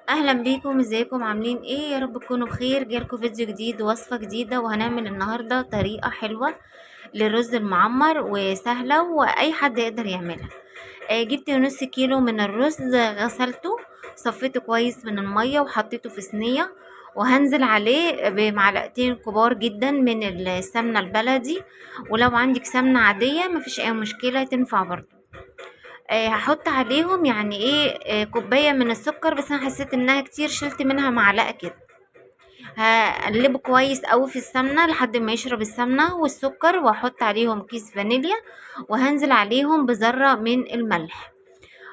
اهلا بيكم، ازيكم؟ عاملين ايه؟ يا رب تكونوا بخير. جالكم فيديو جديد ووصفة جديدة، وهنعمل النهاردة طريقة حلوة للرز المعمر وسهلة واي حد يقدر يعملها. جبت نص كيلو من الرز، غسلته صفيته كويس من المية وحطيته في صينية، وهنزل عليه بمعلقتين كبار جدا من السمنة البلدي، ولو عندك سمنة عادية مفيش اي مشكلة، تنفع برضه. هحط عليهم يعني ايه، كوباية من السكر، بس انا حسيت انها كتير، شلت منها معلقة كده. هقلبه كويس قوي في السمنة لحد ما يشرب السمنة والسكر، واحط عليهم كيس فانيليا، وهنزل عليهم بذرة من الملح.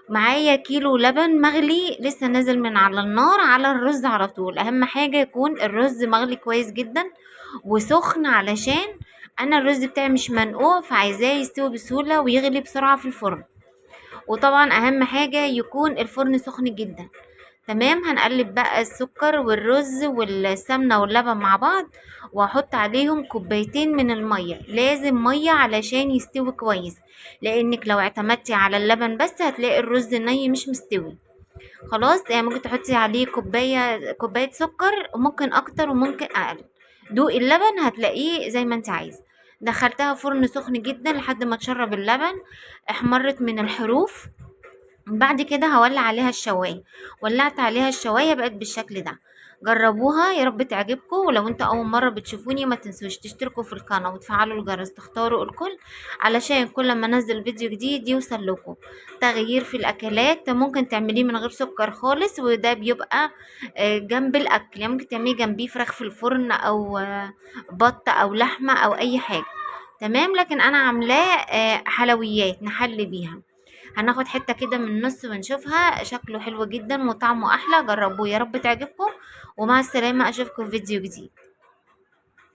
معايا كيلو لبن مغلي لسه نازل من على النار على الرز على طول. اهم حاجة يكون الرز مغلي كويس جدا وسخن، علشان انا الرز بتاعي مش منقوع، فعايزاه يستوي بسهولة ويغلي بسرعة في الفرن. وطبعا اهم حاجة يكون الفرن سخن جدا. تمام، هنقلب بقى السكر والرز والسمنة واللبن مع بعض، واحط عليهم كوبايتين من المية. لازم مية علشان يستوي كويس، لانك لو اعتمدتي على اللبن بس هتلاقي الرز ني مش مستوي. خلاص، يعني ممكن تحطي عليه كوباية سكر، وممكن اكتر وممكن اقل. دوقي اللبن هتلاقيه زي ما انت عايزه. دخلتها فرن سخن جدا لحد ما تشرب اللبن، احمرت من الحروف. بعد كده هولع عليها الشوايه. ولعت عليها الشوايه بقت بالشكل ده. جربوها يا رب تعجبكم. ولو انت اول مره بتشوفوني ما تنسوش تشتركوا في القناه وتفعلوا الجرس، تختاروا الكل علشان كل ما انزل فيديو جديد يوصل لكم. تغيير في الاكلات، ممكن تعمليه من غير سكر خالص، وده بيبقى جنب الاكل. يعني ممكن تعمليه جنبيه فراخ في الفرن، او بط او لحمه او اي حاجه. تمام، لكن انا عاملاه حلويات نحلي بيها. هناخد حتة كده من النص ونشوفها، شكله حلو جدا وطعمه احلى. جربوه يا رب تعجبكم، ومع السلامة، اشوفكم في فيديو جديد.